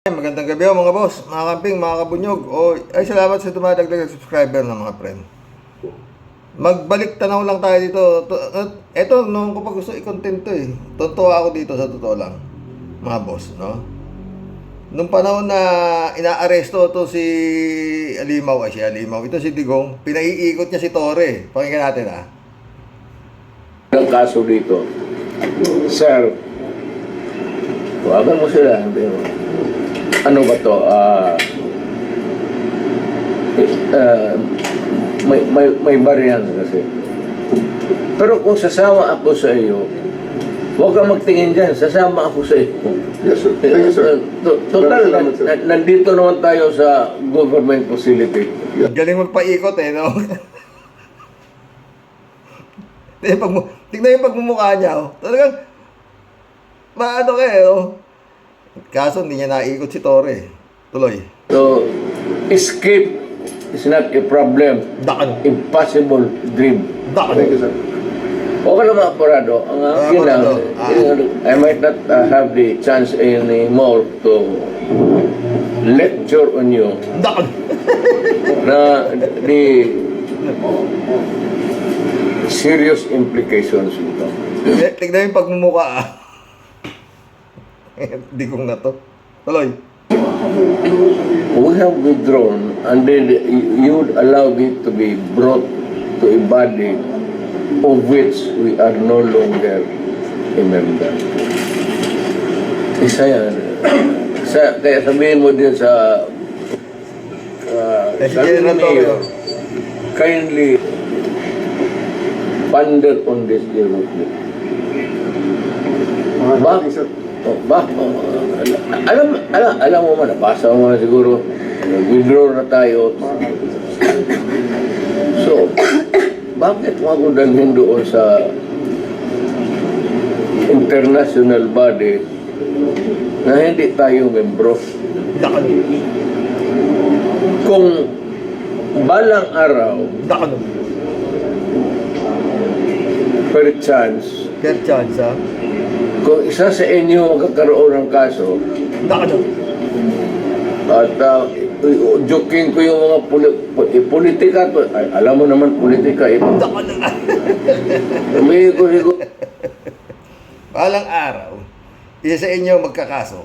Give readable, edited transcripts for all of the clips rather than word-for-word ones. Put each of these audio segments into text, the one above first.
Magandang gabi mga boss, mga kamping, mga kabunyog. Ay salamat sa dumadagdag subscriber ng mga friend. Magbalik tanaw lang tayo dito. Ito, noong ko pa gusto i-content to eh. Totoo ako dito sa totoo lang, mga boss, no? Nung panahon na inaaresto to si Alimaw, ito si Digong, pinaiikot niya si Torre. Pakinggan natin Ang kaso dito, sir, huwagan mo sila. Ano ba to? May variant kasi. Pero kung sasama ako sa iyo, huwag kang magtingin dyan, sasama ako sa iyo. Yes, sir. Thank you, sir. Total, nandito naman tayo sa government facility. Galing magpaikot eh, no? Tignan yung pagmumukha niya, oh. Talagang, maano ka eh, oh. Kaso hindi niya naikot si Torre. Tuloy. So, escape is not a problem. Dakan. Impossible dream. Dakan. Thank you, sir. Okay naman, Apurado. Ang akin lang, I might not have the chance anymore to lecture on you Dakan. na the serious implications nito. Tignan yung pagmumukha, ah. Di kong na to. Tuloy. We have withdrawn and then you would allow it to be brought to a body of which we are no longer a member. Isa yan. Kaya sabihin mo din sa Mayor, kindly ponder on this deal with me. Thank you, sir. Alam mo man, nabasa mo man siguro, withdraw na tayo. So, bakit mo ako dalhin doon sa international body na hindi tayo membro? Dakan. Kung balang araw, Dakan. per chance, Per chance, ha? kung isa sa inyo magkakaroon ng kaso, Dakan. at joking ko yung mga politika, alam mo naman politika, Dakan. umihi ko. Balang araw, isa sa inyo magkakaso,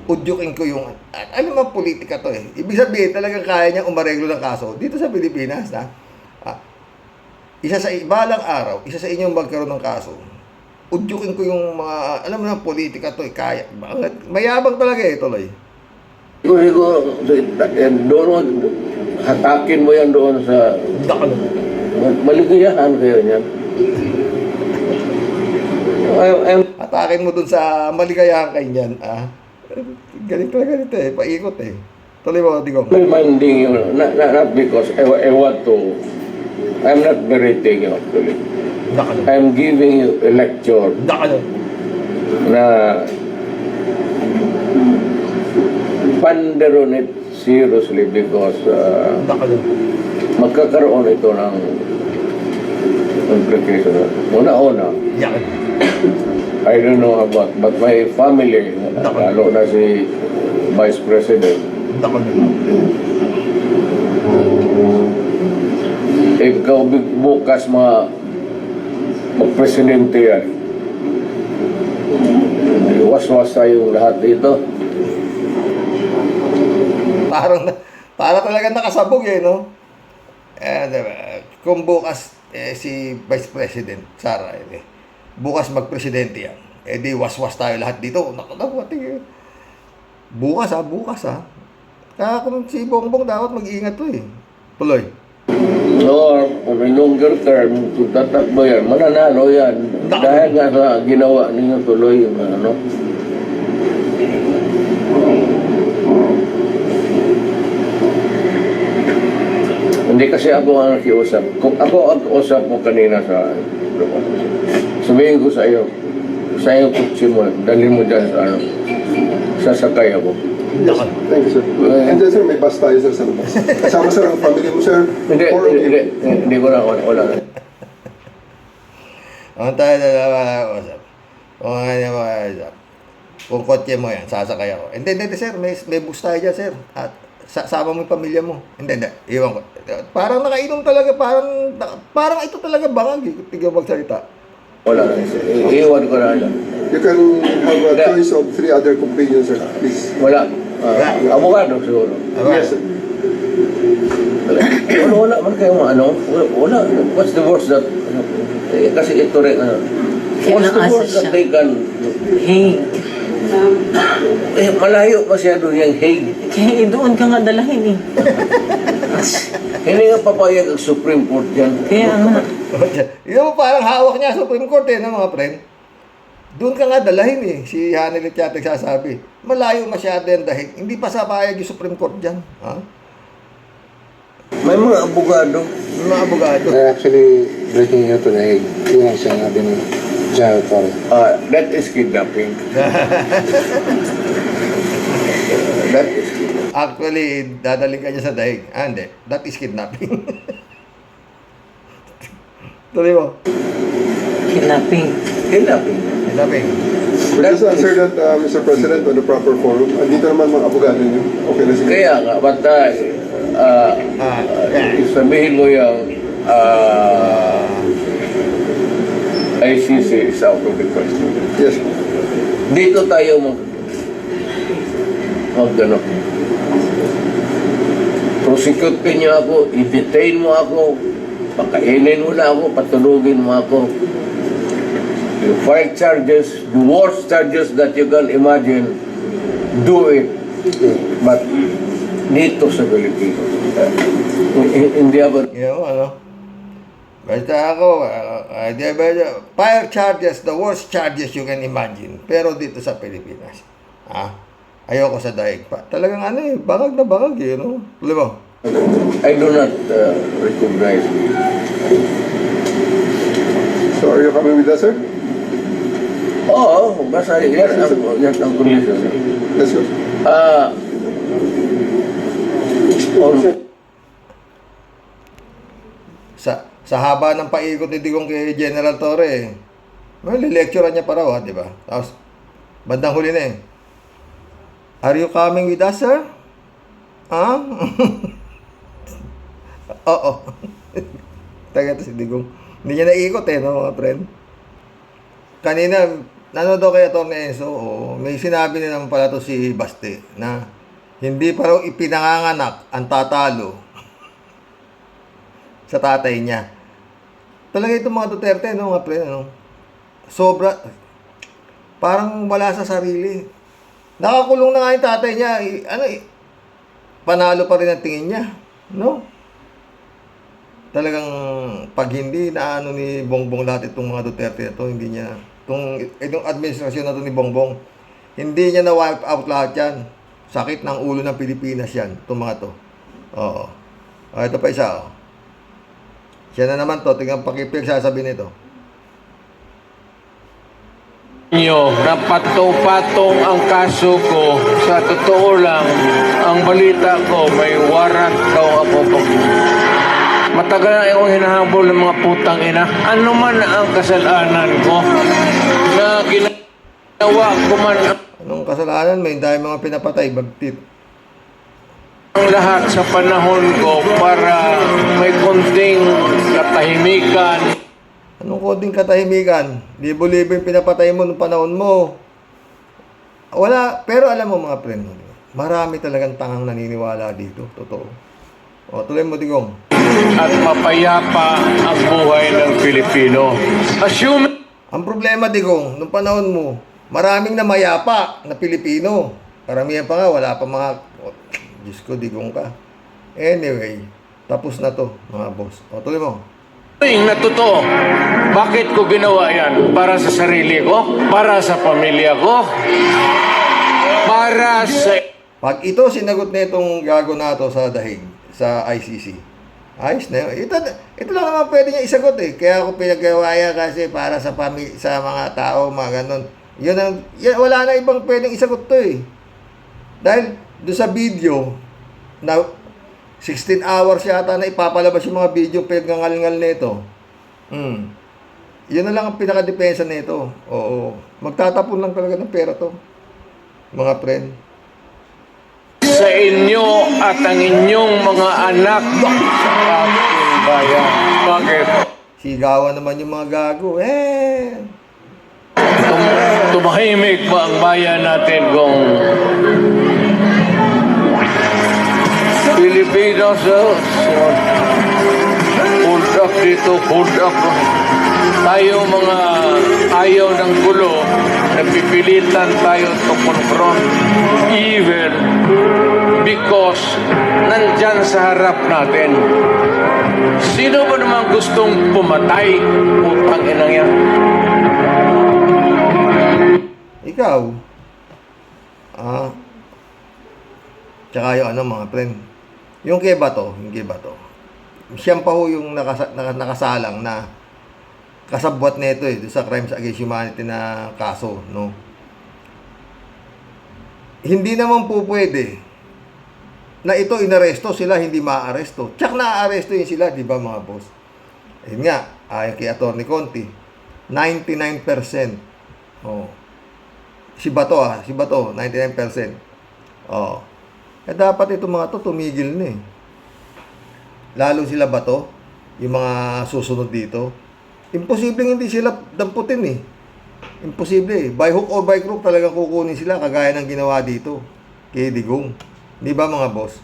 udyukin ko yung, ano man politika to eh. Ibig sabihin, talagang kaya niyang umareglo ng kaso dito sa Pilipinas, ha? Balang araw, isa sa inyo magkaroon ng kaso, udyukin ko yung mga, alam mo na, politika to eh, kaya. Mayabang talaga eh, tuloy. Siguro, doon, hatakin mo yan doon sa, Dakan. maligayahan kayo niyan. Atakin mo dun sa maligayahan kayo niyan, ah. Galing talaga nito eh, paikot eh. Tuloy mo, Digong. Reminding you, not because I want to, I'm not berating you actually. Dakan. I'm giving you a lecture Dakan. na ponder on it seriously because Dakan. magkakaroon ito ng implication. Una-una, Yakan. I don't know about, but my family, lalo na si Vice President, Dakan. ikaw bukas mag-presidente yan. Was-was tayong lahat dito. Para talaga nakasabog eh, no? Diba? Kung bukas si Vice President Sara, bukas magpresidente yan. Di waswas tayo lahat dito. Bukas ha. Kaya kung si Bongbong dapat mag-iingat to eh. Tuloy. Or on a longer term, kung tatakbo yan, mananalo yan. Dahil nga sa ginawa ninyo tuloy yung ano. Hindi kasi ako ang nakiusap. Kung ako ang kausap mo kanina sabihin ko sa iyo kutsi mo, dalhin mo dyan sa ano, sasakay ako. Dakan. Thank you, sir. And then, sir, may bus tayo, sir, sa labas. Kasama, sir, ang family mo, sir. Hindi ko na, wala. Ang tayo na usap. Kung ano yung mga usap. kung kotse mo yan, sasakay ako. Hindi, sir, may bus tayo dyan, sir. At sama mo yung pamilya mo. Hindi, iwan ko. Parang nakainom talaga, parang ito talaga bangag, tigil magsalita. Wala. Iwan ko na lang. You can have a choice of 3 other companions, sir. Please. Wala. Abogado siguro. Yes, sir. Wala man kayo wala. What's the worst that, kasi ito rin, what's the worst that they can, Hey, malayo masyado yung Hague. kaya doon ka nga dalahin eh. Hindi nga papayag ang Supreme Court yan. Kaya nga. Yung parang hawak niya sa Supreme Court eh, no, mga friend? Doon ka nga dalahin eh, si Hanelit yata sasabi. Malayo masyado yung dahil. Hindi pa sapayag yung Supreme Court dyan. Ha? May mga abogado. Yung mga abogado. They're actually breaking you to the egg. Yun ang sinabi ni General Torre. That is kidnapping. That is Actually, dadaling ka niya sa daig. Hindi. That is kidnapping. Tuloy mo. Kidnapping. kidnapping. Kidnapping. Just answer that, Mr. President, on the proper forum. Andito naman mga abogado niyo. Okay na sige. Kaya nga, bata, sabihin mo yung ICC is out of the question. Yes. Dito tayo gano. Prosecute niyo ako, i-detain mo ako, pakainin mo na ako, patulugin mo ako. You fight charges, the worst charges that you can imagine, do it. But dito sa Pilipinas, hindi ako. You know, ano? Basta ako, fire charges, the worst charges you can imagine. Pero dito sa Pilipinas, ayoko sa daig pa. Talagang ano eh, bangag na bangag eh, no? Tuloy mo. I do not recognize it. So are you coming with us, sir? Oo, basta yan ang condition. Let's go. Sa haba ng paikot ni Digong kay General Torre, lecturean niya pa raw, di ba? Tapos, bandang huli na eh. Are you coming with us, sir? Oo. Taga to si Digong. Hindi niya naikot eh, no, mga friend? Kanina, daw kay Atty. Enzo, may sinabi na naman pala to si Baste, na hindi pa raw ipinanganganak ang tatalo sa tatay niya. Talaga itong mga Duterte, no, mga friend, no? Sobra, parang wala sa sarili. Nakakulong na nga yung tatay niya, panalo pa rin ang tingin niya, no? Talagang pag hindi na ni Bongbong lahat itong mga Duterte na to, hindi niya, itong administrasyon na to ni Bongbong, hindi niya na-wipe out lahat yan. Sakit ng ulo ng Pilipinas yan, itong mga to. Oo. Ito pa isa, Siya na naman to, tingnan pakipig sasabihin nito. Nyo na patong-patong ang kaso ko. Sa totoo lang, ang balita ko may warrant daw ako. Matagal na akong hinahabol ng mga putang ina. Ano man ang kasalanan ko na ginawa ko man Anong kasalanan? May dahil mga pinapatay, bagtit. ang lahat sa panahon ko para may konting katahimikan. Anong koding katahimikan? Libo-libo yung pinapatay mo nung panahon mo. Wala, pero alam mo mga friend, marami talagang tangang naniniwala dito. Totoo. Tuloy mo, Digong. At mapayapa ang buhay ng Pilipino. Assuming Ang problema, Digong, nung panahon mo, maraming na mayapa na Pilipino. Karamihan pa nga, wala pa mga... Diyos ko, Digong ka. Anyway, tapos na to, mga boss. Tuloy mo. na totoo, bakit ko ginawa yan? Para sa sarili ko? Para sa pamilya ko? Para sa... Pag ito sinagot na itong gago na to sa dahig, sa ICC, ayos na yun. Ito lang naman pwede niya isagot eh. Kaya ako pinagawa yan kasi para sa sa mga tao, mga ganon. Wala na ibang pwedeng isagot to eh. Dahil doon sa video, na 16 hours yata na ipapalabas yung mga video pinagngangal-ngal nito. Yun na lang ang pinaka-depensa nito. Oo. Magtatapon lang talaga ng pera to. mga friend. sa inyo at ang inyong mga anak sa ating bayan. Bakit? Sigawan naman yung mga gago. Tumahimik ba ang bayan natin kung Pilipinas, hold up dito, hold up. Tayo mga ayaw ng gulo, napipilitan tayo to confront evil because nandyan sa harap natin. Sino ba naman gustong pumatay? Putang inang yan. Ikaw. Tsaka yung mga friend. Yung kay Bato. Siyang pa ho yung nakasalang na kasabwat nito doon sa Crimes Against Humanity na kaso, no? Hindi naman po pwede na ito inaresto sila, hindi maaaresto. Tsak naaaresto yun sila, di ba mga boss? Ayun nga, ayon kay Atty. Conti, 99%. Oh. Si Bato, 99%. Oh. Dapat itong mga to tumigil na eh. Lalo sila Bato, yung mga susunod dito. Imposibleng hindi sila damputin eh. Imposible eh. By hook or by crook talagang kukunin sila kagaya ng ginawa dito kay Digong. Di ba mga boss?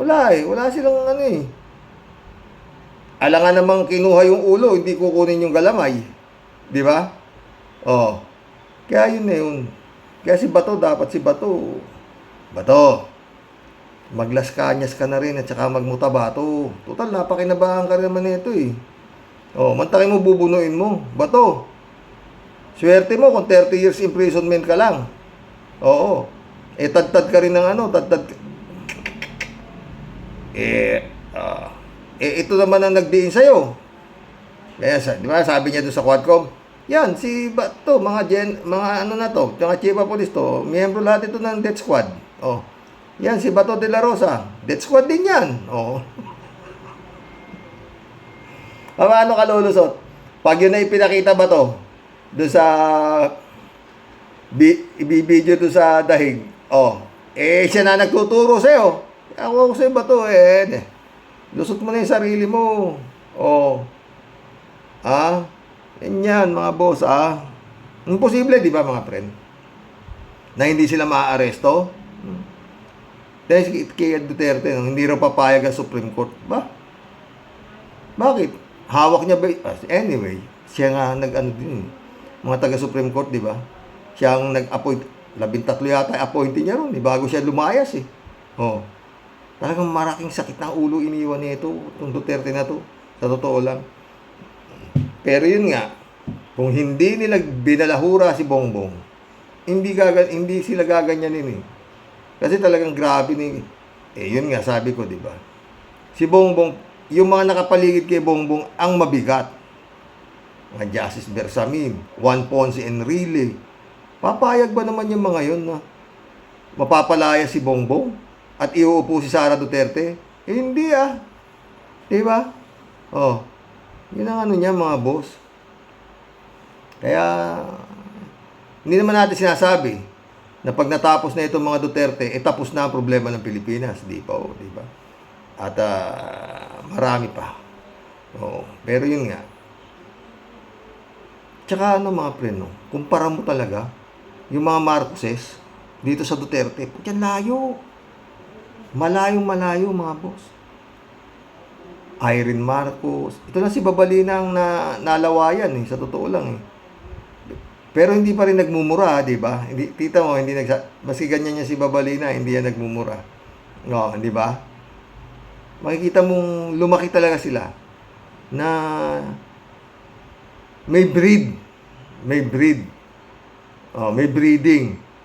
Wala eh. Wala silang Alangan namang kinuha yung ulo, hindi kukunin yung galamay. Di ba? Oh. Kaya yun na yun. Kaya si Bato, dapat si Bato, maglas kanyas ka na rin at saka magmuta Bato. Total, napakinabahan ka naman nito eh. Oh, mantakin mo, bubunuin mo. Bato, swerte mo kung 30 years imprisonment ka lang. Oo. Tad-tad ka rin ng tad-tad. Ito naman ang nagdiin sa'yo. Kaya, di ba, sabi niya doon sa Quadcom, yan, si Bato, mga chief of police to, miyembro lahat ito ng death squad. Oh. Yan, si Bato de la Rosa, death squad din yan. Oh. Paano ka lulusot? Pag yun na ipinakita ba to? Doon sa ibibideo doon sa dahig. Oh. Siya na nagtuturo sa'yo. Ako sa'yo ba to? Lusot mo na yung sarili mo. Oh. Yan mga boss, imposible, di ba mga friend? Na hindi sila maaaresto? Dahil kay Duterte, hindi raw papayag ang Supreme Court. Ba? Bakit? Hawak niya ba? Anyway, siya nga din. Mga taga-Supreme Court, di ba? Siya ang nag-appoint. 13 yata appointee niya ron, bago siya lumayas eh. Oh. Talagang maraking sakit ng ulo iniwan nito, itong Duterte na to. Sa totoo lang. Pero yun nga, kung hindi nila binalahura si Bongbong, hindi sila gaganyanin eh. Kasi talagang grabe yun nga sabi ko, di ba? Si Bongbong, yung mga nakapaligid kay Bongbong ang mabigat. Mga Justice Bersamin, Juan Ponce Enrile. Papayag ba naman yung mga yun na mapapalaya si Bongbong at iuupo si Sara Duterte? Hindi di ba? Oh. Yun ang niya mga boss. Kaya hindi naman natin sinasabi na pag natapos na itong mga Duterte, tapos na ang problema ng Pilipinas. Di ba? Di ba? At marami pa. Oo. Pero yun nga. Tsaka mga preno, kumpara mo talaga yung mga Marcoses dito sa Duterte. Yan layo. Malayong-malayo mga boss. Irene Marcos. Ito na si Babalinang na nalawayan sa totoo lang Pero hindi pa rin nagmumura, di ba? Tita mo, maski ganyan niya si Babalina, hindi yan nagmumura. No, di ba? Makikita mong lumaki talaga sila na may breed. May breeding.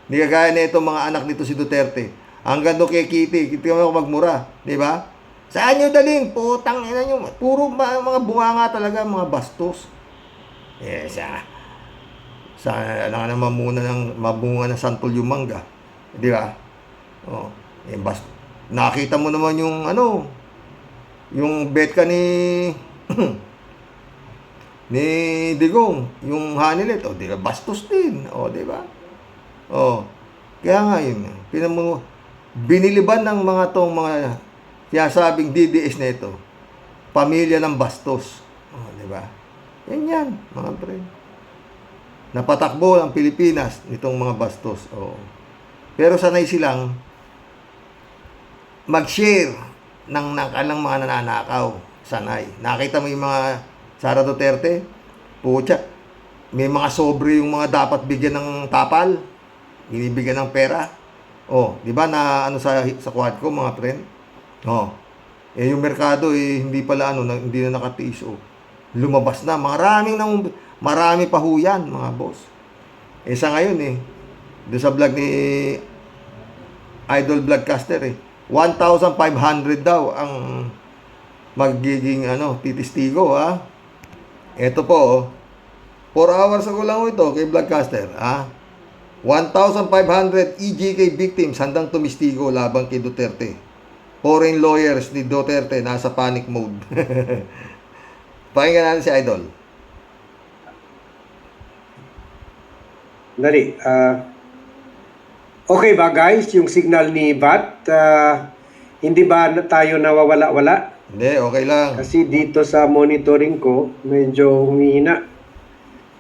Hindi kagaya na itong mga anak nito si Duterte. Hanggang doon kay Kitty mo magmura, di ba? Saan nyo dalhin? Putang ina nyo. Puro mga bunganga talaga, mga bastos. Yes, alam naman muna mabunga ng santol yung mangga. Di ba? Oh, nakita mo naman yung yung bet ka ni Digong, yung Hanilet, di ba? Bastos din. Di ba? Kaya nga yun, biniliban ng mga tong mga sinasabing DDS na ito, pamilya ng bastos. Di ba? Yan, mga pre. Napatakbo ang Pilipinas nitong mga bastos. Pero sanay silang mag-share ng kanilang mga nananakaw. Sanay. Nakita mo yung mga Sara Duterte? Pucha. May mga sobre yung mga dapat bigyan ng tapal. Binibigyan ng pera. Di ba na ano sa quad ko, mga friend? Yung merkado hindi pala hindi na nakatiis. Lumabas na. Marami pa ho yan, mga boss. Sa ngayon doon sa vlog ni Idol Vlogcaster 1,500 daw ang magiging titistigo Ito po 4 hours ago lang ito kay Vlogcaster 1,500 EJK victims handang tumistigo laban kay Duterte. Foreign lawyers ni Duterte nasa panic mode. Pakinggan natin si Idol. Dali. Okay ba guys, yung signal ni Bat? Hindi ba tayo nawawala-wala? Hindi, okay lang. Kasi dito sa monitoring ko, medyo humihina.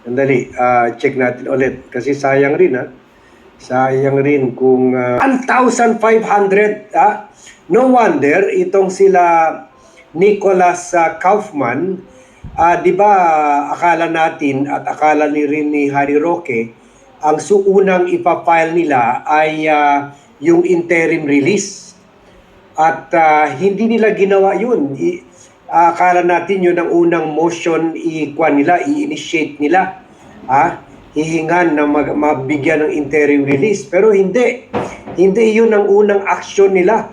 Dali, check natin ulit. Kasi sayang rin Sayang rin kung 1,500. No wonder itong sila Nicholas Kaufman, di ba akala natin at akala ni Harry Roque, ang unang ipafile nila ay yung interim release. At hindi nila ginawa yun. Akala natin yun ang unang motion i-initiate nila. Hihingan na mabigyan ng interim release. Pero hindi. Hindi yun ang unang aksyon nila.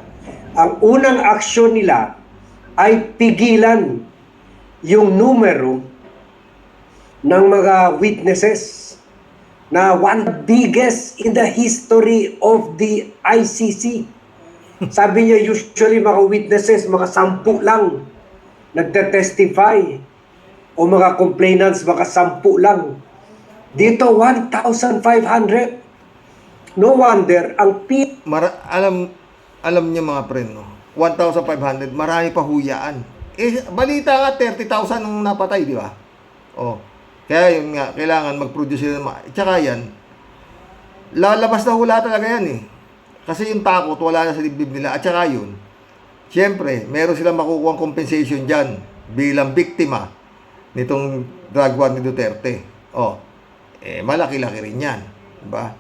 Ang unang aksyon nila ay pigilan yung numero ng mga witnesses na one biggest in the history of the ICC. Sabi niya usually mga witnesses, mga 10 lang nagte-testify o mga complainants, mga 10 lang. Dito 1,500. No wonder ang alam niyo mga friend 1,500, marami pa huyaan. Balita nga 30,000 ang napatay, di ba? Kaya yun nga, kailangan mag-produce sila tsaka yan, lalabas na hula talaga yan Kasi yung takot, wala na sa dibdib nila. At tsaka yun, siyempre, meron silang makukuha compensation dyan bilang biktima nitong drug war ni Duterte. Malaki-laki rin yan. Diba?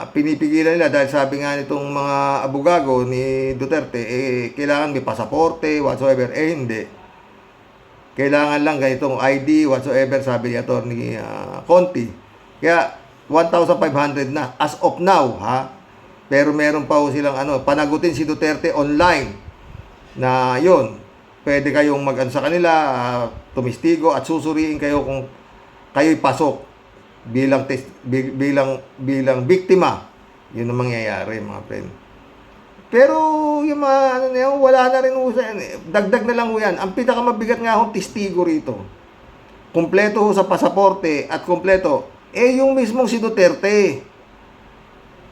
Pinipigilan nila dahil sabi nga nitong mga abugago ni Duterte, kailangan may pasaporte, whatsoever. Hindi. Kailangan lang ganitong ID, whatsoever, sabi ni Atty. Conti. Kaya, 1,500 na. As of now, Pero meron pa silang panagutin si Duterte online. Na yun, pwede kayong sa kanila, tumistigo at susuriin kayo kung kayo'y pasok bilang biktima. Yun ang mangyayari, mga friend. Pero yung mga wala na rin dagdag na lang yan. Ang pinakamabigat nga testigo rito. Kumpleto sa pasaporte at kumpleto yung mismong si Duterte.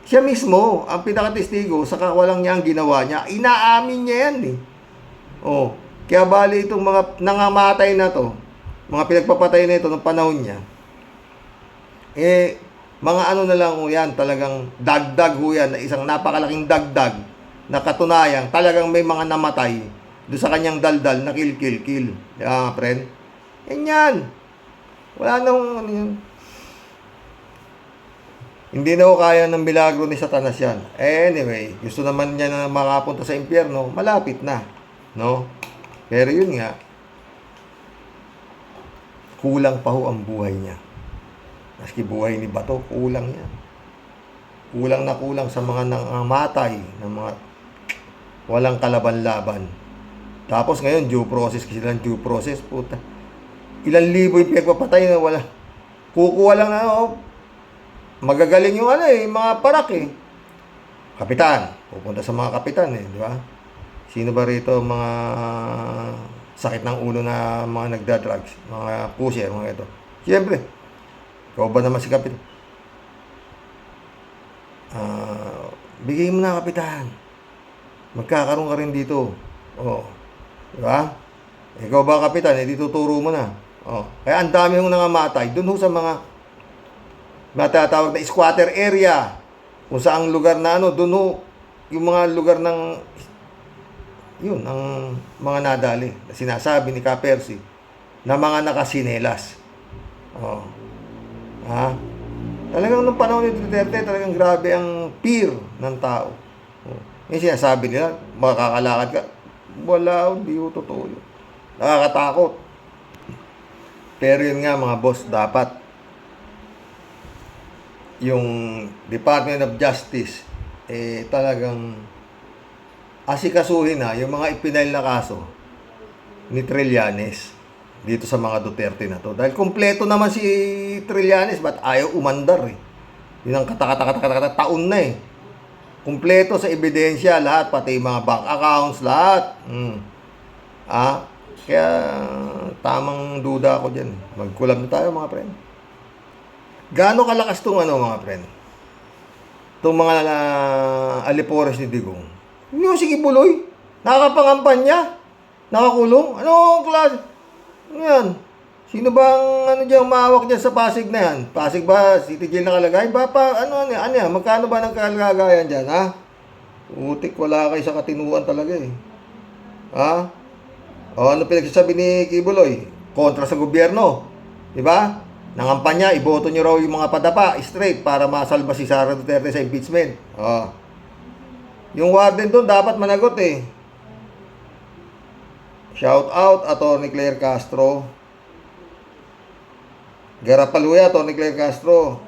Siya mismo ang pinakatestigo sa kawalang niya ang ginawa niya. Inaamin niya yan kaya bali itong mga nangamatay na to, mga pinagpapatay na ito ng panahon niya, mga na lang yan, talagang dagdag yan, isang napakalaking dagdag na katunayan, talagang may mga namatay doon sa kanyang daldal na kill. Mga friend. Yan. Wala nang yan. Hindi na kaya ng milagro ni Satanas yan. Anyway, gusto naman niya na makapunta sa impyerno, malapit na. No? Pero yun nga, kulang pa ho ang buhay niya. Maski buhay ni Bato, kulang yan. Kulang na kulang sa mga nangamatay, ng mga walang kalaban-laban. Tapos ngayon, due process, kasi lang due process, puta. Ilang libo yung pinagpapatay na wala. Kukuha lang na, magagaling yung mga parak Kapitan. Pupunta sa mga kapitan di ba? Sino ba rito mga sakit ng ulo na mga nagda-drugs, mga pusher, mga ito. Siyempre, ikaw ba naman si kapitan? Bigay mo na, kapitan. Magkakaroon ka rin dito. Oh. Di ba? Ikaw ba, kapitan? Tuturo mo na. Oh. Kaya ang dami hong nangamatay. Doon ho sa mga matatawag na squatter area. Kung saang lugar na doon ho, yung mga lugar ng yun, ang mga nadali na sinasabi ni Ka-Percy na mga nakasinelas. Oh. Ha? Talagang nung panahon ni Duterte, talagang grabe ang fear ng tao. Oh. Yung sinasabi nila, makakalakad ka. Wala, hindi ko totoo yun. Nakakatakot. Pero yun nga mga boss, dapat yung Department of Justice talagang asikasuhin na yung mga ipinail na kaso ni Trillanes dito sa mga Duterte na to. Dahil kumpleto naman si Trillanes, ba't ayaw umandar eh. Yun ang katakata taon na eh. Kumpleto sa ebidensya lahat, pati yung mga bank accounts, lahat. Kaya tamang duda ako dyan. Magkulab na tayo mga friend. Gaano kalakas tong mga friend? Itong mga alipores ni Digong. Yung si Kibuloy, nakakapangampanya, nakakulong. Ano klase? Ano yan? Sino bang dyan, umawak dyan sa Pasig na yan? Pasig ba? City Jail nakalagay? Ano yan? Magkano ba ng kalagayan dyan, ha? Utik, wala kayo sa katinuan talaga eh. Ha? O ano pinagsasabi ni Kibuloy? Kontra sa gobyerno. Diba? Nangampanya, iboto nyo raw yung mga padapa, straight, para masalba si Sara Duterte sa impeachment. Yung warden doon dapat managot eh. Shout out, Atty. Claire Castro. Garapaluya, Atty. Claire Castro.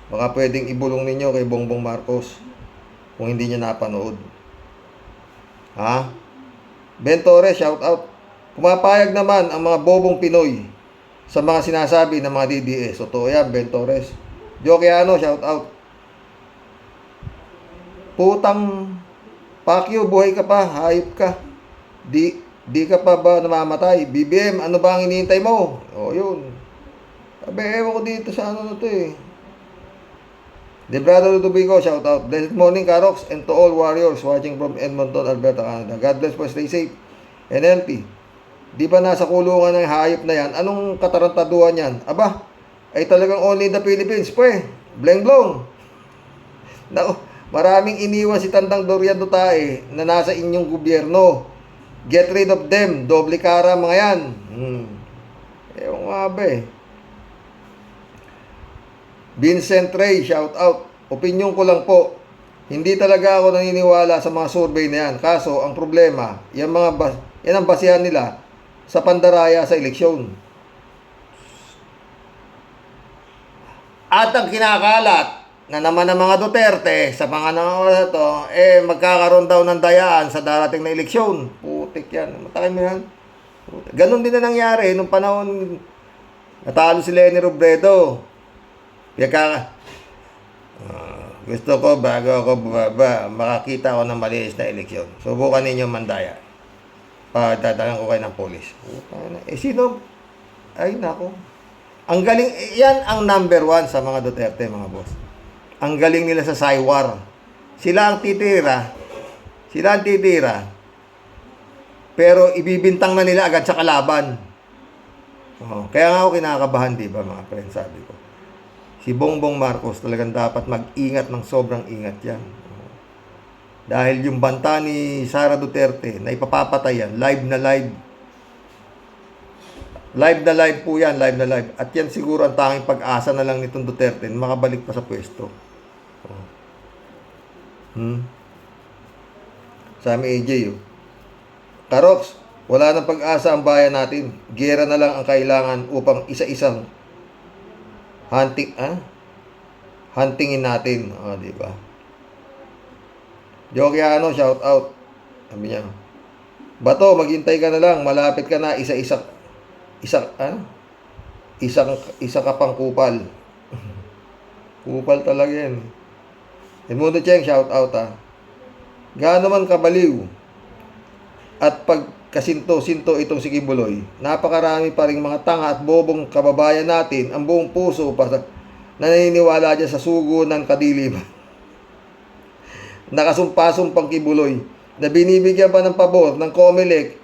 Baka pwedeng ibulong ninyo kay Bongbong Marcos kung hindi niya napanood. Ha? Ben Torres, shout out. Pumapayag naman ang mga bobong Pinoy sa mga sinasabi ng mga DDS. Totoo yan, Ben Torres. Jokiano, shout out. Putang pakyo, buhay ka pa, hayop ka. Di ka pa ba namamatay? BBM, ano ba ang hinihintay mo? Yun. Sabi, ewan ko dito sa na to eh. Debrado Ludovico, shout out. Blessed morning, Karox, and to all warriors watching from Edmonton, Alberta, Canada. God bless po, stay safe and healthy. Di ba nasa kulungan ng hayop na yan? Anong katarantaduhan yan? Aba, ay talagang only the Philippines, bleng-blong. Naku, maraming iniwan si Tandang Dorian Dutae na nasa inyong gobyerno. Get rid of them. Doble kara mga yan. Ewan nga ba eh. Vincent Ray, shout out. Opinyon ko lang po. Hindi talaga ako naniniwala sa mga survey na yan. Kaso, ang problema, yan ang basihan nila sa pandaraya sa eleksyon. At ang kinakalat na naman ng mga Duterte sa mga nangawa to, magkakaroon daw ng dayaan sa darating na eleksyon. Putik yan. Matakay mo yan. Ganon din na nangyari nung panahon natalo si Leni Robredo. Gusto ko bago ako bumaba, makakita ko ng malinis na eleksyon. Subukan ninyo mandaya. Dadalan ko kayo ng polis. Sino? Ay, nako. Ang galing, yan ang number 1 sa mga Duterte, mga boss. Ang galing nila sa Saywar. Sila ang titira. Pero ibibintang na nila agad sa kalaban. Kaya nga ako kinakabahan, di ba, mga friends, sabi ko. Si Bongbong Marcos talagang dapat mag-ingat ng sobrang ingat yan. Dahil yung banta ni Sara Duterte na ipapapatay yan, live na live. Live na live po yan, live na live. At yan siguro ang tanging pag-asa na lang nitong Duterte na makabalik pa sa pwesto. Sabi AJ, Karox, wala nang pag-asa ang bayan natin. Gera na lang ang kailangan upang isa-isang huntingin natin. Di ba? Jokiano, shout out. Sabi niya, Bato, maghintay ka na lang. Malapit ka na. Isa ka pang kupal. Kupal talaga yan. Edmundo Cheng, shout out Gaano man kabaliw at pagkasinto-sinto itong si Kibuloy, napakarami pa ring mga tanga at bobong kababayan natin ang buong puso naniniwala dyan sa sugo ng kadiliman. nakasumpa-sumpang Kibuloy, na binibigyan pa ng pabor ng COMELEC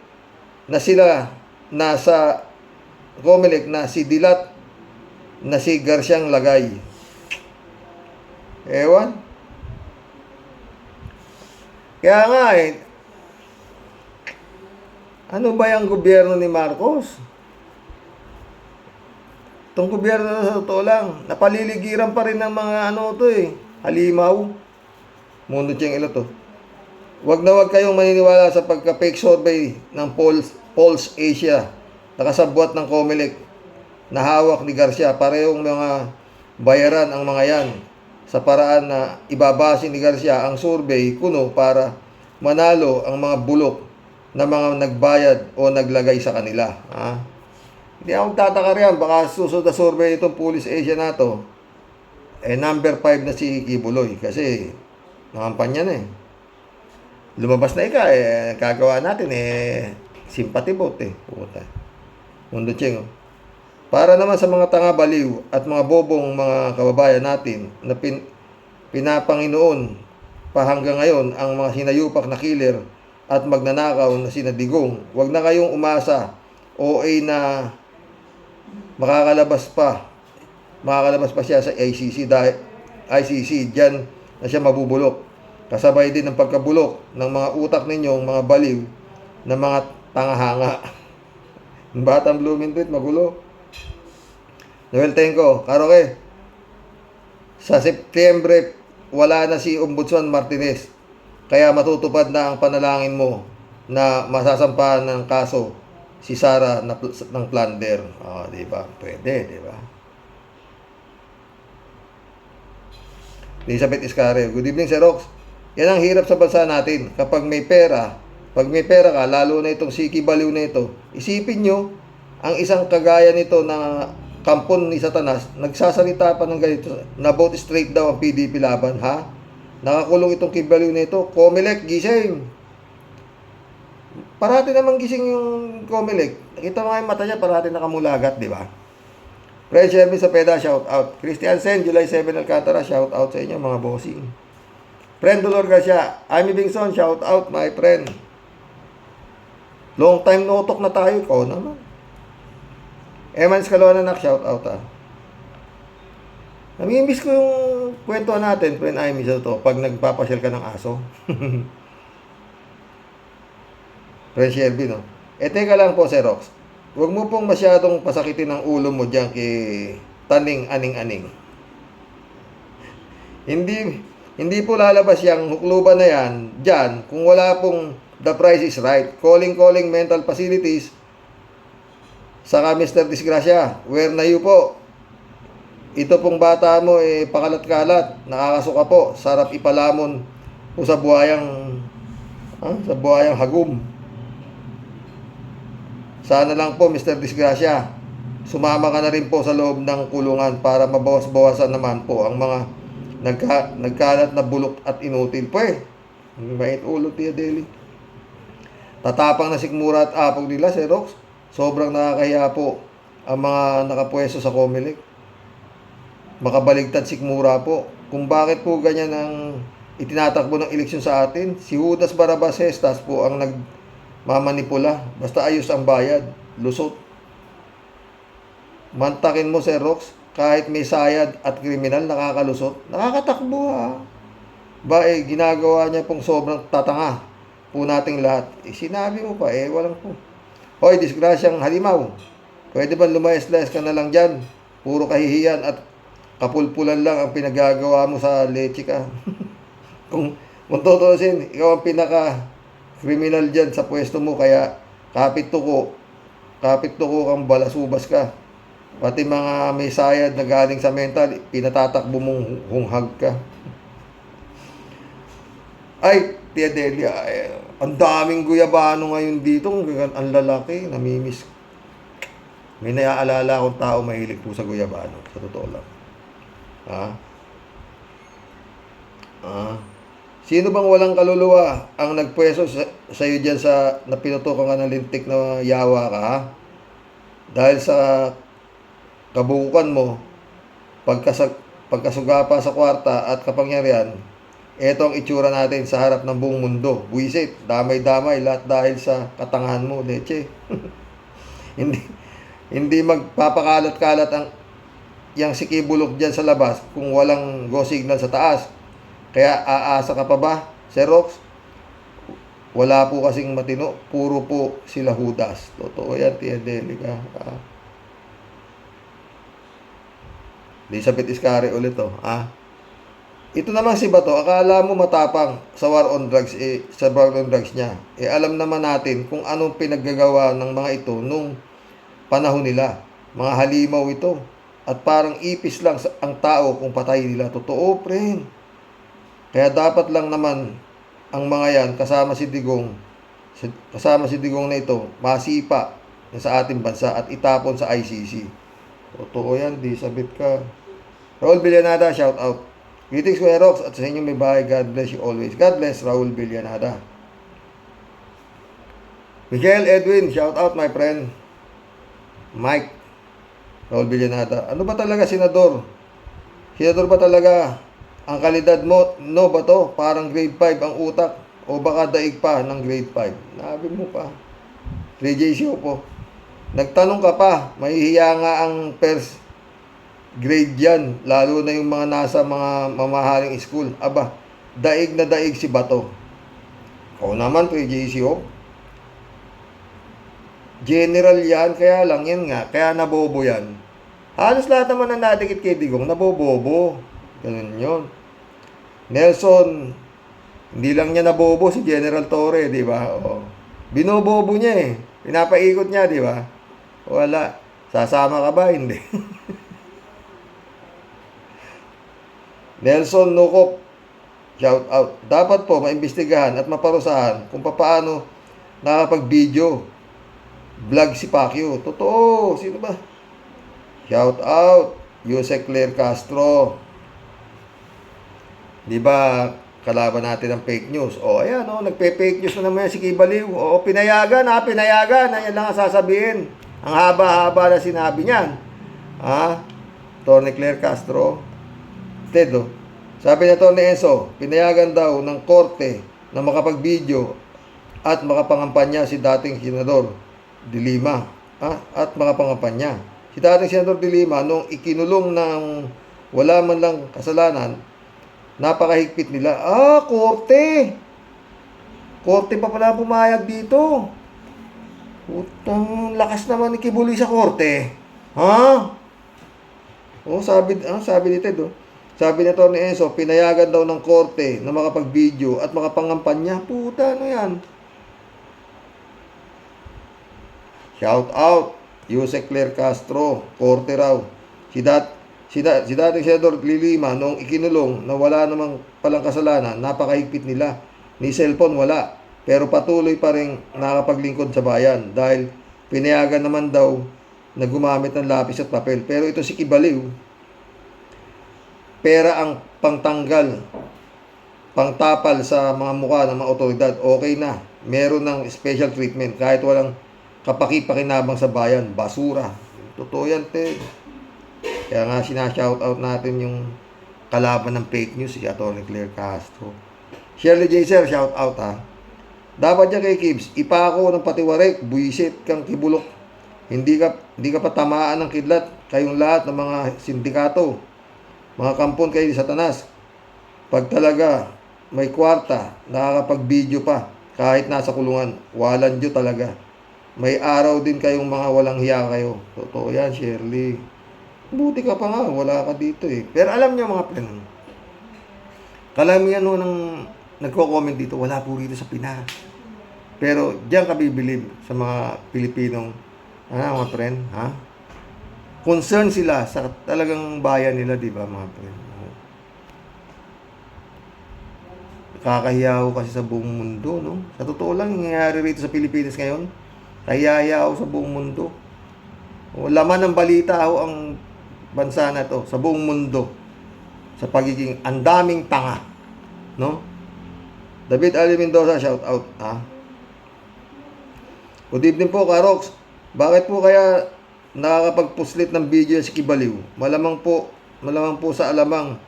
na sila nasa COMELEC na si Dilat na si Garciang Lagay. Ewan. Kaya nga ano ba yung gobyerno ni Marcos? Itong gobyerno na sa totoo lang, napaliligiran pa rin ng mga halimaw. Mundo tiyang ilo to. Wag na wag kayong maniniwala sa pagka-fake survey ng Pulse Asia, nakasabwat ng COMELEC na hawak ni Garcia. Parehong mga bayaran ang mga yan sa paraan na ibabase ni Garcia ang survey kuno para manalo ang mga bulok na mga nagbayad o naglagay sa kanila. Hindi ako tataka riyan, baka susunod na survey itong Pulse Asia na to, number 5 na si Kibuloy kasi nakampanya na lumabas na kagawa natin sympathy vote puta. Mundo Cheng. Para naman sa mga tanga baliw at mga bobong mga kababayan natin na pinapanginoon pa hanggang ngayon ang mga sinayupak na killer at magnanakaw na sinadigong, wag na kayong umasa OA na makakalabas pa siya sa ICC dyan na siya mabubulok. Kasabay din ng pagkabulok ng mga utak ninyong mga baliw na mga tangahanga. Batang Blumentritt, magulo. Noel Tenco, Karoke, sa Setyembre, wala na si Ombudsman Martinez. Kaya matutupad na ang panalangin mo na masasampahan ng kaso si Sara ng plunder. Diba? Pwede, diba? Elizabeth Iscare, good evening, Sir Rox. Yan ang hirap sa bansa natin. Kapag may pera, ka, lalo na itong siki baliw na ito, isipin nyo, ang isang kagaya nito na kampon ni Satanas, nagsasalita pa ng ganito, na vote straight daw ang PDP laban, ha? Nakakulong itong kibaliw na ito. COMELEC, gising. Parati namang gising yung COMELEC. Nakita mo nga yung mata niya, parati nakamulagat, di ba? Fred Sherman sa PEDA, shout out. Christian Sen, July 7 Alcantara, shout out sa inyo, mga bossing. Friend Dolor Garcia, Amy Bingson, shout out, my friend. Long time no talk na tayo, ikaw naman. Eman Scalona, shout out, Namimiss ko yung kwento natin, friend Amy, sa to, pag nagpapasyal ka ng aso. Friend Shelby, no? Teka lang po, Sir Rox. Huwag mo pong masyadong pasakitin ang ulo mo dyan kay Taning Aning-Aning. Hindi po lalabas yung hukluban na yan dyan kung wala pong the price is right. Calling mental facilities. Saka Mr. Disgrasya, where na you po? Ito pong bata mo pakalat-kalat, nakakasuka po, sarap ipalamon po sa buhayang hagum. Sana lang po, Mr. Disgrasya, sumama ka na rin po sa loob ng kulungan para mabawas-bawasan naman po ang mga nagkalat na bulok at inutil po Mait ulo, Tia Deli. Tatapang na sikmura at apog nila, Sir Rox. Sobrang nakakahiya po ang mga nakapwesto sa COMELEC. Makabaligtad sikmura po. Kung bakit po ganyan ang itinatakbo ng eleksyon sa atin, si Judas Barabas Hestas po ang nagmamanipula. Basta ayos ang bayad, lusot. Mantakin mo, Sir Rox, kahit may sayad at kriminal, nakakalusot. Nakakatakbo, ha? Ginagawa niya pong sobrang tatanga po nating lahat. Sinabi mo pa, walang po. Hoy, disgrasyang halimaw. Pwede ba lumayas-layas ka na lang dyan? Puro kahihiyan at kapulpulan lang ang pinagagawa mo sa leche ka. kung tutusin, ikaw ang pinaka-criminal dyan sa pwesto mo, kaya kapit tuko kang balasubas ka. Pati mga may sayad na galing sa mental, pinatatakbo mong hunghag ka. Ay, Tia Delia, ang daming guyabano ngayon dito, ang lalaki, namimiss. May naaalala akong tao mahilig po sa guyabano, sa totoo lang. Sino bang walang kaluluwa ang nagpwesto sa iyo dyan sa napinutukan ka ng lintik na yawa ka, ha? Dahil sa kabukukan mo, pagkasugapa sa kwarta at kapangyarihan, Eto ang itsura natin sa harap ng buong mundo. Buisit, damay-damay, lahat dahil sa katangahan mo, leche. Hindi magpapakalat-kalat ang yang sikibulok dyan sa labas kung walang go signal sa taas. Kaya aasa ka pa ba, Sir Rox? Wala po kasing matino, puro po sila hudas. Totoo yan, Tia Delica. Elizabeth Iscari ulit to. Ito naman si Bato, akala mo matapang sa war on drugs, sa war on drugs niya. Alam naman natin kung anong pinaggagawa ng mga ito nung panahon nila. Mga halimaw ito. At parang ipis lang ang tao kung patay nila. Totoo, friend. Kaya dapat lang naman ang mga yan, kasama si Digong na ito, masipa sa ating bansa at itapon sa ICC. Totoo yan, di sabit ka. Raul Villanada, shout out. Greetings, Kuya Rox, at sa inyong may bahay. God bless you always. God bless, Raul Villanada. Miguel Edwin, shout out, my friend. Mike, Raul Villanada. Ano ba talaga, Senador? Senador ba talaga ang kalidad mo? No ba to? Parang grade 5 ang utak. O baka daig pa ng grade 5. Nabi mo pa. 3JCO po. Nagtanong ka pa. Mahihiya nga ang first grade yan. Lalo na yung mga nasa mga mamahaling school. Aba, daig na daig si Bato. O naman 3JCO. General yan. Kaya lang yan nga. Kaya nabobo yan. Halos lahat naman na nadikit kay Digong nabobobo. Ganun yun. Nelson, hindi lang niya nabobo si General Torre, di ba? O, binobobo niya eh. Pinapaikot niya, di ba? Wala. Sasama ka ba? Hindi. Nelson Nukop, shout out. Dapat po maimbestigahan at maparusahan kung paano nakapag-video vlog si Pacquiao. Totoo. Sino ba? Shout out. Yusek Claire Castro. Di ba, kalaban natin ang fake news. O, ayan, nagpe-fake news na naman si Kibaliw. O, pinayagan. Ayan lang ang sasabihin. Ang haba-haba na sinabi niyan. Tony Claire Castro. Tedo. Sabi niya Tony Enzo, pinayagan daw ng korte na makapag-video at makapangampanya si dating Senador De Lima. At makapangampanya. Si dating Senador De Lima, nung ikinulong ng wala man lang kasalanan, napakahigpit nila. Korte! Korte pa pala pumayag dito. Putang lakas naman ni Kibuloy sa korte. Sabi ni Ted. Sabi ni Tony Enzo, pinayagan daw ng korte na makapag-video at makapangampanya. Puta, ano yan? Shout out. Yusek Claire Castro. Korte raw. Si dating Senador Lilima, noong ikinulong na wala namang palang kasalanan, napakahigpit nila. Ni cellphone wala, pero patuloy pa rin nakapaglingkod sa bayan dahil pinayagan naman daw na gumamit ng lapis at papel. Pero ito si Kibaliw, pera ang pangtanggal, pangtapal sa mga mukha ng mga otoridad. Okay na, meron ng special treatment kahit walang kapaki-pakinabang sa bayan. Basura. Totoo yan, Ted. Kaya nga sinashoutout natin yung kalaban ng fake news, si Atty. Claire Castro. Shirley J. Sir, shoutout Dapat dyan kay Kibs, ipako ng patiwarek, buisit kang kibulok. Hindi ka pa tamaan ng kidlat, kayong lahat ng mga sindikato. Mga kampon kayo ni Satanas. Pag talaga may kwarta, nakakapag-video pa, kahit nasa kulungan, walang Diyo talaga. May araw din kayong mga walang hiya kayo. Totoo yan, Shirley. Buti ka pa nga, wala ka dito eh. Pero alam niyo mga friend, kalamihan nang nagko-comment dito, wala po rito sa Pinas. Pero diyan ka bibilib sa mga Pilipinong, mga friend, concern sila sa talagang bayan nila, di ba mga friend? Kakahiya ako kasi sa buong mundo, no? Sa totoo lang, nangyayari rito sa Pilipinas ngayon, kahiya ako sa buong mundo. Laman ng balita ako ang bansa na to sa buong mundo sa pagiging andaming tanga, no? David Ali Mendoza, shout out. Good evening po, Karox. Bakit po kaya nakakapagpuslit ng video si Kibaliw? Malamang po sa alamang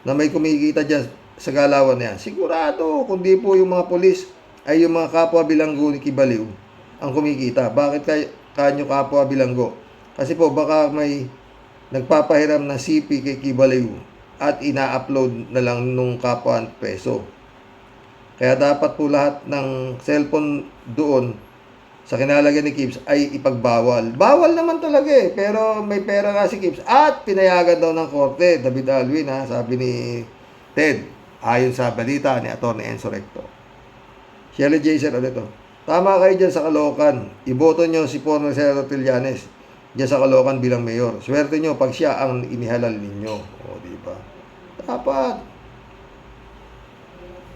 na may kumikita dyan sa galawan na yan. Sigurado, kundi po yung mga polis ay yung mga kapwa bilanggo ni Kibaliw ang kumikita. Bakit kanyo kapwa bilanggo? Kasi po baka may nagpapahiram na CP kay Kibaliw at ina-upload na lang nung kapwa peso. Kaya dapat po lahat ng cellphone doon sa kinalagyan ni Kibbs ay ipagbawal. Bawal naman talaga eh, pero may pera nga si Kibbs at pinayagan daw ng korte. David Alwin ha, sabi ni Ted, ayon sa balita ni Atty. Enzo Recto. Shirley Jason ulit to. Tama kayo dyan sa Caloocan. Iboto nyo si former Senator Trillanes dyan sa Caloocan bilang mayor. Swerte nyo pag siya ang inihalal ninyo. O, di ba? Dapat.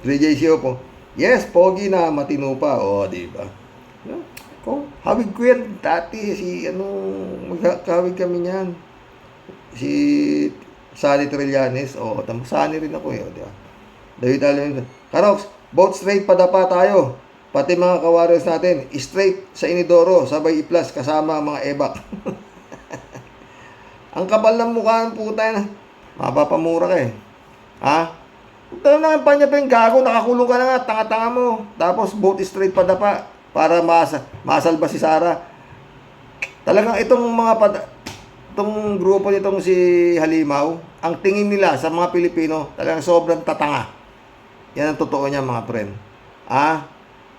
3JCO po. Yes, pogi na matino pa. O, di ba? No? Kung hawig ko yan dati, magkawig kami niyan. Si Sunny Trillanes, Sunny rin ako di ba? David Allen, Karox, both straight padapa tayo. Pati mga kawarriors natin, straight sa Inidoro, sabay i-plus kasama ang mga ebak. Ang kapal ng mukha ng puta na. Mapapamura ka eh. Ha? Ito na ang panya pa yung gago, nakakulong ka na nga, tanga-tanga mo. Tapos both straight padapa para masalba si Sara. Talagang itong grupo nitong si Halimaw, ang tingin nila sa mga Pilipino, talagang sobrang tatanga. Yan ang totoo niya mga friend.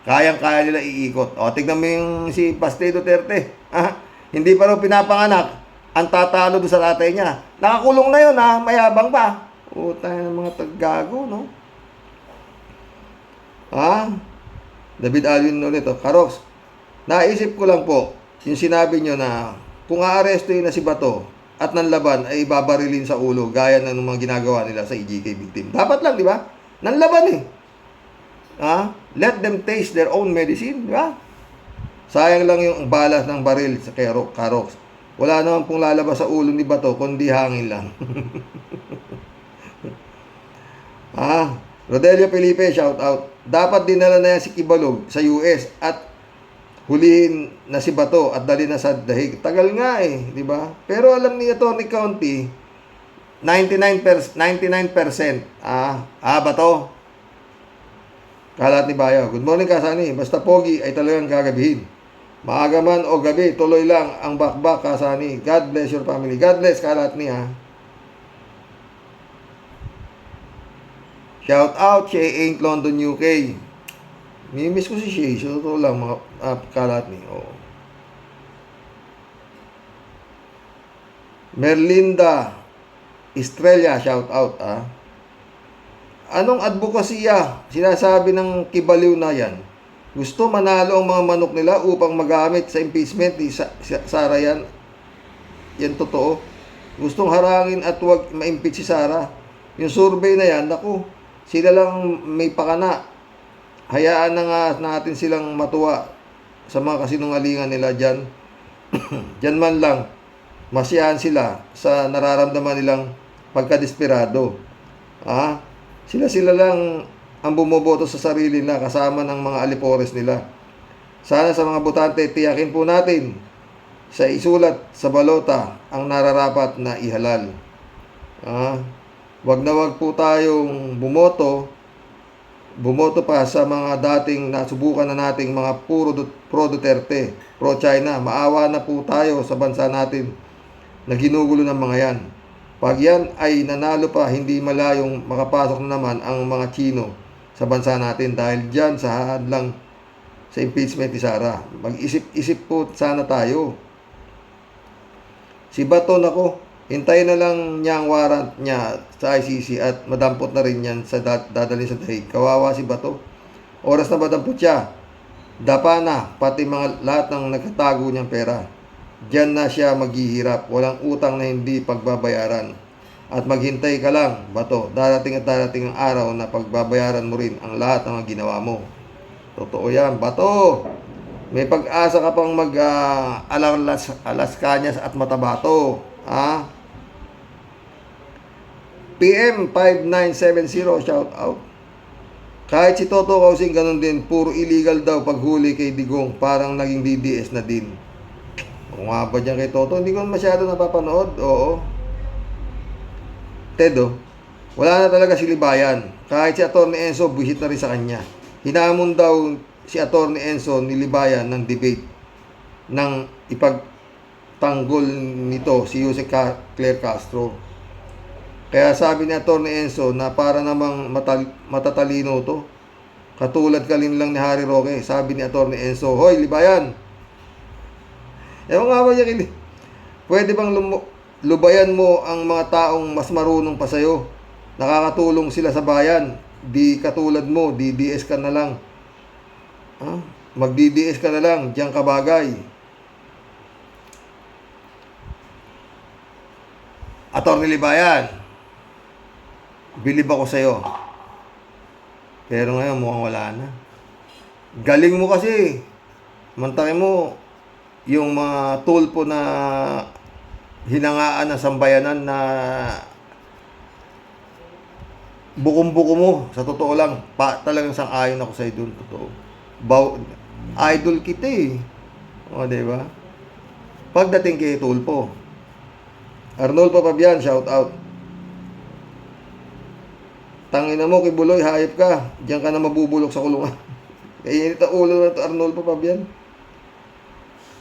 Kayang-kaya nila iikot. Tignan mo yung si Baste Duterte. Hindi pa rin pinapanganak. Ang tatalo doon sa tatay niya. Nakakulong na yun mayabang pa. Tayo ng mga tagago, no? David Alvin ulit, Karox, naisip ko lang po, yung sinabi nyo na kung aarestuin na si Bato at nanlaban ay babarilin sa ulo gaya ng mga ginagawa nila sa EJK victim. Dapat lang, di ba? Nanlaban eh. Let them taste their own medicine, di ba? Sayang lang yung balas ng baril sa Karox. Wala naman pong lalabas sa ulo ni Bato, kundi hangin lang. Rodelio Felipe, shout out. Dapat dinala na yan si Kibalog sa US at hulihin na si Bato at dali na sa dahig. Tagal nga eh, di ba? Pero alam ni Atty. County, 99%. Bato. Kalat ni Bayo. Good morning, Kasani. Basta pogi ay talagang gagabihin. Maaga man o gabi, tuloy lang ang bakbak, Kasani. God bless your family. God bless, Kalat ni Shout out, Shay Ain't London, UK. Mimiss ko si Shay. So, totoo lang, mga kalat ni. Merlinda Estrella, shout out. Anong advokasya sinasabi ng Kibaliw na yan? Gusto manalo ang mga manok nila upang magamit sa impeachment ni Sara yan? Yan totoo. Gustong harangin at huwag ma-impeach si Sara. Yung survey na yan, naku, sila lang may pakana. Hayaan na nga natin silang matuwa sa mga kasinungalingan nila dyan. Dyan man lang, masiyahan sila sa nararamdaman nilang pagkadesperado. Sila lang ang bumoboto sa sarili nila kasama ng mga alipores nila. Sana sa mga botante, tiyakin po natin sa isulat sa balota ang nararapat na ihalal. Wag na wag po tayong bumoto pa sa mga dating nasubukan na nating mga pro Duterte, pro China. Maawa na po tayo sa bansa natin na ginugulo ng mga yan. Pag yan ay nanalo pa, hindi malayong makapasok na naman ang mga Chino sa bansa natin dahil dyan sa hadlang sa impeachment ni Sara. Mag-isip-isip po sana tayo. Si Bato, nako, hintayin na lang niya ang warrant niya sa ICC at madampot na rin yan sa dadalhin sa dahig. Kawawa si Bato. Oras na madampot siya. Dapa na, pati lahat ng nagkatago niyang pera. Diyan na siya maghihirap. Walang utang na hindi pagbabayaran. At maghintay ka lang, Bato. Darating at darating ang araw na pagbabayaran mo rin ang lahat ng ginawa mo. Totoo yan, Bato. May pag-asa ka pang alas kanyas at matabato. PM 5970, shout out. Kahit si Toto Kausing ganun din, puro illegal daw paghuli kay Digong, parang naging DDS na din. Kung nga ba dyan kay Toto, hindi ko masyado napapanood. Oo. Ted, Wala na talaga si Libayan. Kahit si Atty. Enzo, buhit na rin sa kanya. Hinamon daw si Atty. Enzo ni Libayan ng debate ng ipagtanggol nito si Jose Claire Castro. Kaya sabi ni Atty. Enzo na para namang matatalino to. Katulad kalin lang ni Harry Roque. Sabi ni Atty. Enzo, "Hoy, Libayan! Ewan nga ba niya, pwede bang lubayan mo ang mga taong mas marunong pa sa'yo? Nakakatulong sila sa bayan. Di katulad mo, DDS ka na lang. Mag-DDS ka na lang, diyan ka bagay." Atty. Libayan, bilib ako sa'yo. Pero ngayon mukhang wala na. Galing mo kasi. Mantakin mo yung mga tulpo na hinangaan ng sambayanan na bukom-buko mo. Sa totoo lang, talagang sang-ayon ako sa'yo dun. Totoo. Idol kita eh. O, diba? Pagdating kay tulpo, Arnolfo Fabian, shout out. Tangina mo, Kibuloy, hayop ka. Diyan ka na mabubulok sa kulungan. Kaya init ang ulo na ito, Arnolfo Fabian.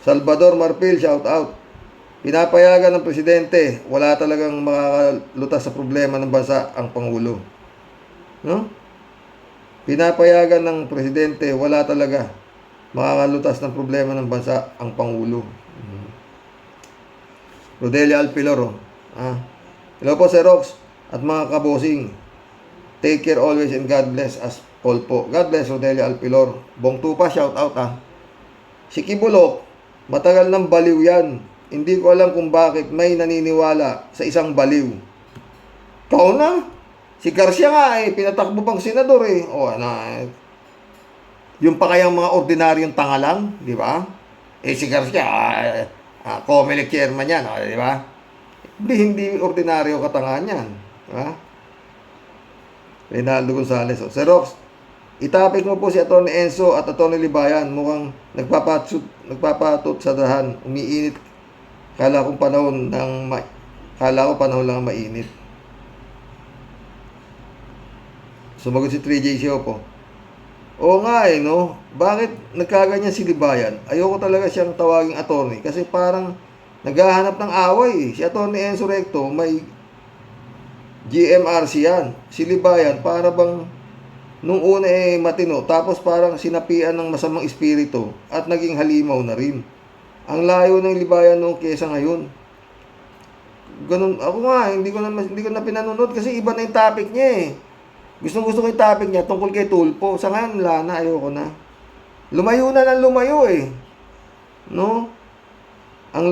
Salvador Marpil, shout out. Pinapayagan ng presidente, wala talagang makakalutas sa problema ng bansa ang Pangulo. No? Pinapayagan ng presidente, wala talaga makakalutas ng problema ng bansa ang Pangulo. Rodelia Alpilor. Hello po, Sir Rox at mga kabosing. Take care always and God bless us all po. God bless, Rodelia Alpilor. Bong Tupa, shout out Si Kibulok, matagal ng baliw yan. Hindi ko alam kung bakit may naniniwala sa isang baliw. Kau na. Si Garcia nga pinatakbo pang senador eh. O ano, yung pa kayang mga ordinaryong tanga lang, di ba? Si Garcia, Comelec chairman yan, di ba? Hindi ordinaryo katangahan yan. Di ba? Reynaldo Gonzales. Sir Rox, itapik mo po si Atty. Enzo at Atty. Libayan. Mukhang nagpapatot sa dahan. Umiinit. Kala ko panahon lang ang mainit. Sumagot si 3J Siopo. Oo nga no? Bakit nagkaganyan si Libayan? Ayoko talaga siyang tawaging attorney kasi parang naghahanap ng away. Si Atty. Enzo Recto may GMRC yan. Si Libayan para bang nung una matino tapos parang sinapian ng masamang espiritu at naging halimaw na rin. Ang layo ng Libayan nung kesa ngayon. Ganun, ako nga, hindi ko na pinanunod kasi iba na yung topic niya eh. Gusto ko yung topic niya tungkol kay Tulpo. Sa ngayon, wala na, ayoko na. Lumayo na ng lumayo eh. No? Ang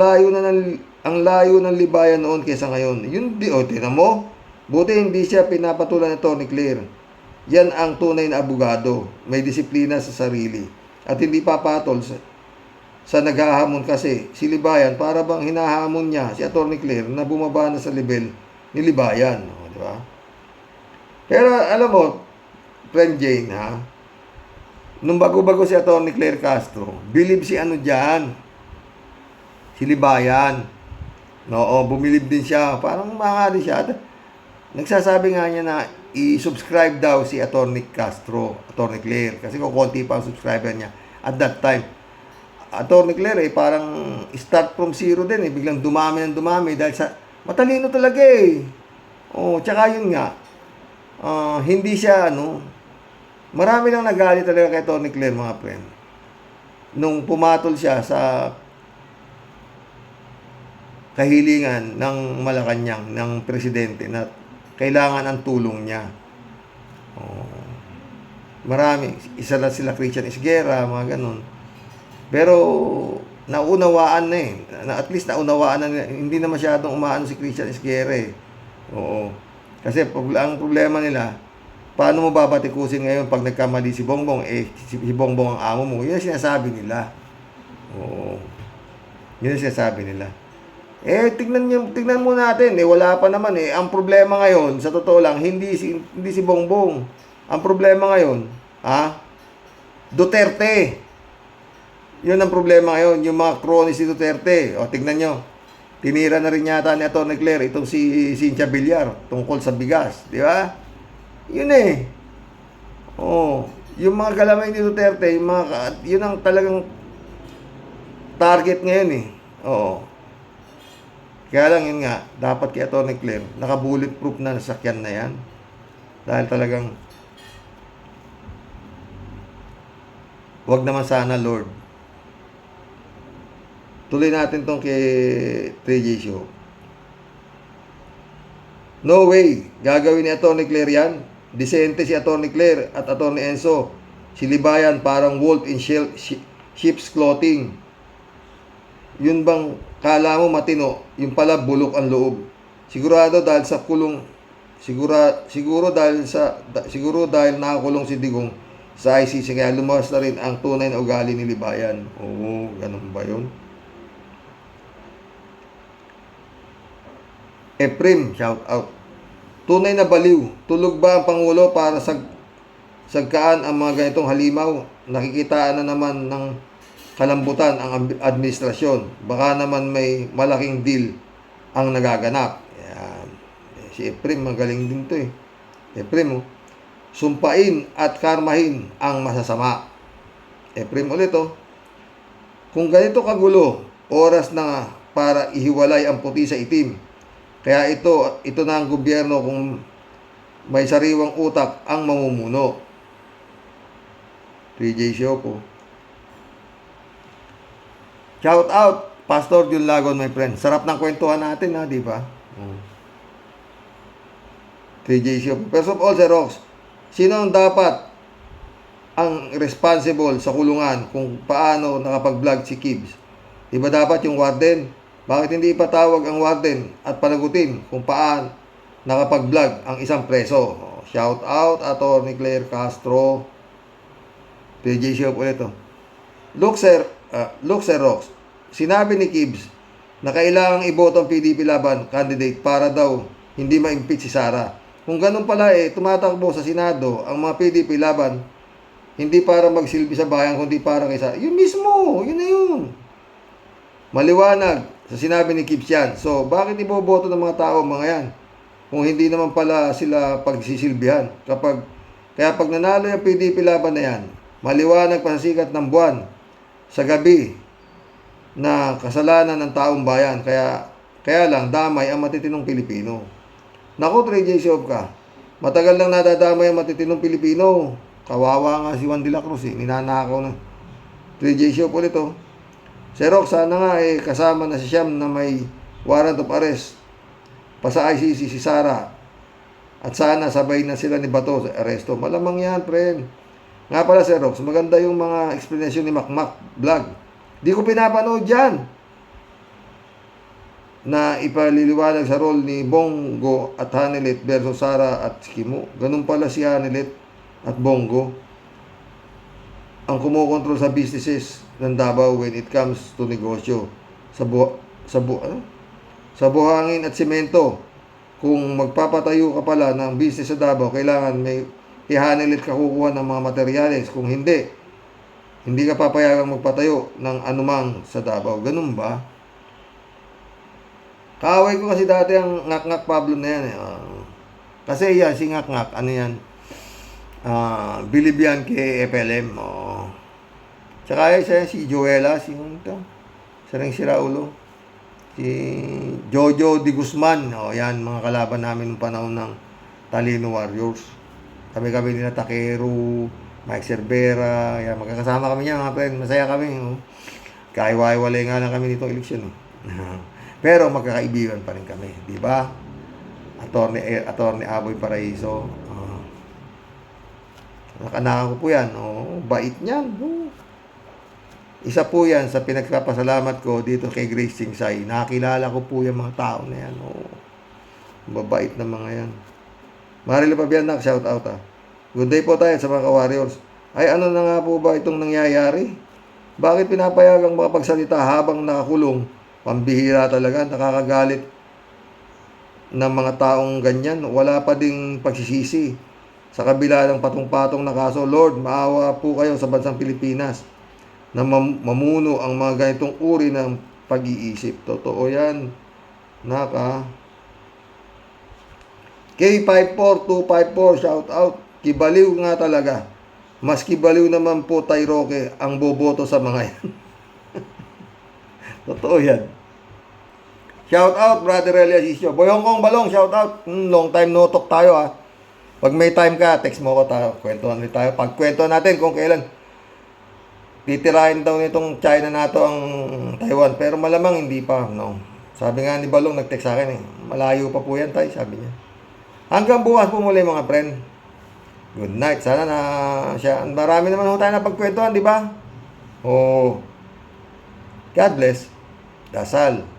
layo ng Libayan noon kesa ngayon. Yun, tinan mo. Buti hindi siya pinapatulan ni Tony Claire. Yan ang tunay na abogado. May disiplina sa sarili. At hindi papatol sa naghahamon kasi si Libayan para bang hinahamon niya si Atty. Claire na bumaba na sa level ni Libayan. Di ba? Pero alam mo, friend Jane nung bago-bago si Atty. Claire Castro, believe si dyan, si Libayan. No, bumilib din siya. Parang mahali siya. Nagsasabi nga niya na i-subscribe daw si Atty. Castro, Atty. Claire. Kasi kung konti pa ang subscriber niya at that time. Atty. Claire parang start from zero din biglang dumami dahil sa matalino talaga tsaka yun nga hindi siya marami lang nagalit talaga kay Atty. Claire mga friend nung pumatol siya sa kahilingan ng Malacanang ng presidente na kailangan ang tulong niya. Marami, isa lang sila Christian Esguerra, mga ganun. Pero naunawaan na at least naunawaan na hindi na masyadong umaano si Christian Esguerra Oo. Kasi ang problema nila, paano mo babatikusin ngayon pag nagkamali si Bongbong, si Bongbong ang amo mo. Yun ang sinasabi nila. Oo. Yun ang sinasabi nila. Tignan mo natin, wala pa naman Ang problema ngayon, sa totoo lang, hindi si Bongbong. Ang problema ngayon, Duterte. Yun ang problema ngayon, yung mga cronies si Duterte. Tignan nyo. Tinira na rin yata ni Atty. Claire itong si Cynthia Villar tungkol sa bigas, di ba? Yun eh. Oh, yung mga galamay ni Duterte, yun ang talagang target ngayon eh. Oo. Kaya lang yun nga, dapat kay Atty. Claire, naka-bulletproof na nasakyan na yan. Dahil talagang, wag naman sana, Lord. Tuloy natin tong kay 3J Show. No way, gagawin ni Atty. Claire yan. Disente si Atty. Claire at Atty. Enzo. Si Libayan parang wolf in sheep's clothing. Yun bang kala mo matino, yung pala bulok ang loob. Siguro dahil nakakulong si Digong sa ICC kaya lumawas na rin ang tunay na ugali ni Libayan. Oo, ganun ba yun? Eprim, shout out. Tunay na baliw. Tulog ba ang Pangulo para sagkaan ang mga ganitong halimaw? Nakikitaan na naman ng kalambutan ang administrasyon. Baka naman may malaking deal ang nagaganap. Yan. Si Eprim, magaling din to eh. Eprim, sumpain at karmahin ang masasama. Eprim ulit oh. Kung ganito kagulo, oras na para ihiwalay ang puti sa itim. Kaya ito na ang gobyerno kung may sariwang utak ang mamumuno. 3J Show po. Shout out, Pastor Jun Lagon, my friend. Sarap ng kwentuhan natin, ha, di ba? 3J Show. First of all, Sir Rox, sino ang dapat ang responsible sa kulungan kung paano nakapag-vlog si Kibbs? Di ba dapat yung warden? Bakit hindi ipatawag ang warden at panagutin kung paano nakapag-vlog ang isang preso? Shout out, Atty. Claire Castro. 3J Show ulit ito. Look, Sir Rox, sinabi ni Kibbs na kailangang iboto ang PDP Laban candidate para daw hindi ma-impeach si Sara. Kung ganun pala tumatakbo sa Senado ang mga PDP Laban hindi para magsilbi sa bayan kundi para kay Sara. Yun mismo, yun na yun. Maliwanag sa sinabi ni Kibbs yan. So, bakit iboboto ng mga tao mga yan? Kung hindi naman pala sila pagsisilbihan. Kaya pag nanalo yung PDP Laban na yan, maliwanag pa sa sikat ng buwan sa gabi na kasalanan ng taong bayan. Kaya lang, damay ang matitinong Pilipino. Naku, 3J Shop ka. Matagal lang nadadamay ang matitinong Pilipino. Kawawa nga si Juan de la Cruz ninanakaw na. 3J Shop ulit oh. Sir Rox, sana nga kasama na si Siyam na may warrant of arrest pa sa ICC si Sara. At sana sabay na sila ni Bato sa aresto. Malamang yan, friend. Nga pala, Sir Rox, maganda yung mga explanation ni Macmac vlog. Di ko pinapanood yan. Na ipaliliwanag sa role ni Bongo at Hanelet versus Sara at Kimo. Ganun pala si Hanelet at Bongo ang kumukontrol sa businesses ng Davao when it comes to negosyo. Sa buhangin at semento. Kung magpapatayo ka pala ng business sa Davao, kailangan may ihanelit ka kukuha ng mga materyales. Kung hindi ka papayagang magpatayo ng anumang sa Davao. Ganun ba? Kaaway ko kasi dati ang Ngak-Ngak Pablo na yan. Kasi yan, si Ngak-Ngak, ano yan? Bilib yan kay FLM. Tsaka si Joella, sarang si Raulo. Si Jojo Di Guzman. Yan, mga kalaban namin ng panahon ng Talino Warriors. Kami nila Takeru, Mike Cervera, yan, magkakasama kami niya mga friend, masaya kami. Kaiwalay nga lang kami nitong eleksyon. Pero magkakaibigan pa rin kami, di ba? Attorney Aboy Paraiso. Nakanakan ko po yan. Bait niyan. Isa po yan sa pinagpapasalamat ko dito kay Grace Singsay. Nakakilala ko po yung mga tao na yan. Mabait na mga yan. Marilo Pabianak, shout out Good day po tayo sa mga ka-warriors. Ay ano na nga po ba itong nangyayari? Bakit pinapayagang makapagsalita habang nakakulong? Pambihira talaga, nakakagalit ng mga taong ganyan. Wala pa ding pagsisisi. Sa kabila ng patong-patong na kaso, Lord, maawa po kayo sa bansang Pilipinas na mamuno ang mga ganitong uri ng pag-iisip. Totoo yan. Naka K54254, shout out. Kibaliw nga talaga. Mas kibaliw naman po Tay Roque ang boboto sa mga yan. Totoo yan. Shout out, Brother Eliasisio. Boyong Kong Balong, shout out. Long time no talk tayo ha. Pag may time ka, text mo ko tayo. Kwentuhan ulit tayo. Pagkwento natin kung kailan titirahin daw nitong China nato ang Taiwan. Pero malamang hindi pa. No. Sabi nga ni Balong, nag-text sa akin eh. Malayo pa po yan tayo, sabi niya. Hanggang bukas po muli mga friend. Good night. Sana na siya. Marami naman ho tayo na pagkwentuhan, di ba? Oh. God bless. Dasal.